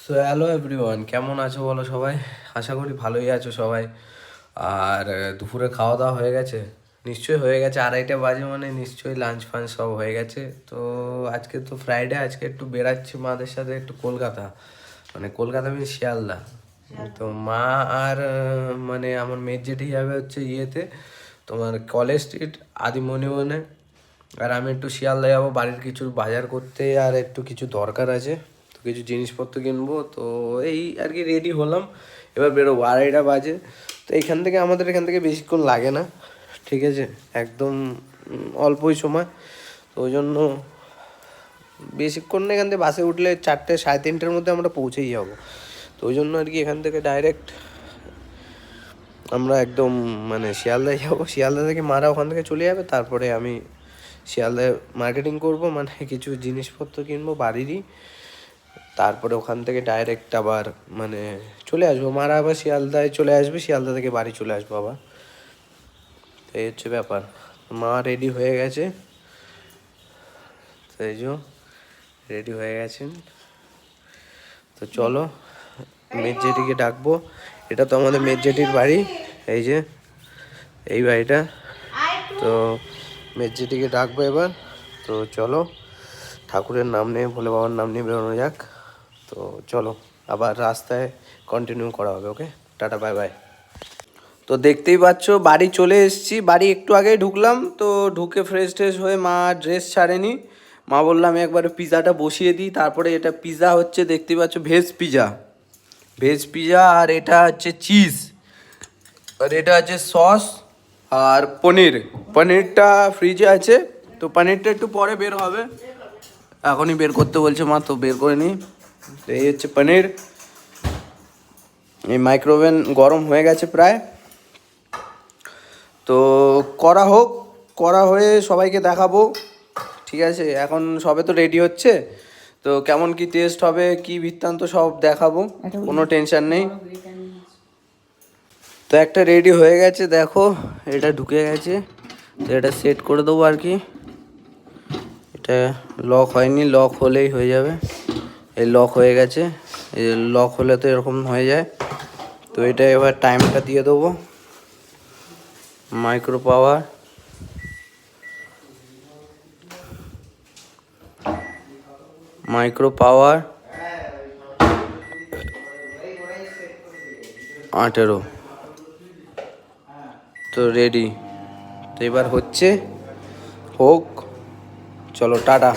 So hello everyone, কেমন আছো বলো সবাই? আশা করি ভালোই আছো সবাই। আর দুপুরে খাওয়া দাওয়া হয়ে গেছে? নিশ্চয়ই হয়ে গেছে, 2:30 বাজে মানে নিশ্চয়ই লাঞ্চ ফাঞ্চ সব হয়ে গেছে। তো আজকে তো ফ্রাইডে, আজকে একটু বেরাচ্ছি মাদের সাথে একটু কলকাতা, মানে কলকাতা শিয়ালদা। তো মা আর মানে আমার মেয়ের জেঠি যাবে হচ্ছে ইয়েতে, তোমার কলেজ স্ট্রিট আদিমনিবনে। আর আমি একটু শিয়ালদা যাবো বাড়ির কিছু বাজার করতে, আর একটু কিছু দরকার আছে, তো কিছু জিনিসপত্র কিনবো। তো এই আর কি রেডি হলাম, এবার বেরোবো 2:30 বাজে। তো আমাদের এখান থেকে বেশিক্ষণ লাগে না, ঠিক আছে, একদম অল্পই সময়। তো ওই জন্য বেশিক্ষণ না, এখান থেকে বাসে উঠলে 4টে 3:30-এর মধ্যে আমরা পৌঁছেই যাবো। তো ওই জন্য আর কি এখান থেকে ডাইরেক্ট আমরা একদম মানে শিয়ালদায় যাবো। শিয়ালদা থেকে মারা ওখান থেকে চলে যাবে, তারপরে আমি শিয়ালদায় মার্কেটিং করব, মানে কিছু জিনিসপত্র কিনবো বাড়িরই। তারপরে ওখান থেকে ডাইরেক্ট আবার মানে চলে আসবো, মারা আবার শিয়ালদায় চলে আসবে, শিয়ালদা থেকে বাড়ি চলে আসবো আবার। এই হচ্ছে ব্যাপার। মা রেডি হয়ে গেছে, এই যে রেডি হয়ে গেছেন। তো চলো মেয়ের জেঠিকে ডাকবো। এটা তো আমাদের মেয়ের জেঠির বাড়ি, এই যে এই বাড়িটা। তো মেয়ের জেঠিকে ডাকবো এবার। তো চলো ঠাকুরের নাম নিয়ে, ভোলে বাবার নাম নিয়ে বেরোনো যাক। তো চলো আবার রাস্তায় কন্টিনিউ করা হবে। ওকে, টাটা, বাই বাই। তো দেখতেই পাচ্ছ বাড়ি চলে এসেছি, বাড়ি একটু আগেই ঢুকলাম। তো ঢুকে ফ্রেশ ট্রেশ হয়ে মা ড্রেস ছাড়েনি, মা বললাম আমি একবার পিৎজাটা বসিয়ে দিই। তারপরে এটা পিৎজা হচ্ছে, দেখতেই পাচ্ছ ভেজ পিৎজা, ভেজ পিৎজা। আর এটা হচ্ছে চিজ, আর এটা আছে সস আর পনির। পনিরটা ফ্রিজে আছে, তো পনিরটা একটু পরে বের হবে, এখনই বের করতে বলছে মা, তো বের করে নিই। তো এই হচ্ছে পনির। এই মাইক্রোওভেন গরম হয়ে গেছে প্রায়, তো করা হোক, করা হয়ে সবাইকে দেখাবো। ঠিক আছে, এখন সবে তো রেডি হচ্ছে, তো কেমন কি টেস্ট হবে, কি বৃত্তান্ত সব দেখাবো, কোনো টেনশন নেই। তো একটা রেডি হয়ে গেছে, দেখো এটা ঢুকে গেছে। তো এটা সেট করে দেবো আর কি। এটা লক হয়নি, লক হলেই হয়ে যাবে। এই লক হয়ে গেছে, এই লক হলে তো এরকম হয়ে যায়। তো এটা এবার টাইমটা দিয়ে দেবো, মাইক্রো পাওয়ার, মাইক্রো পাওয়ার 18। তো রেডি, তো এবার হচ্ছে, হোক, চলো টাটা।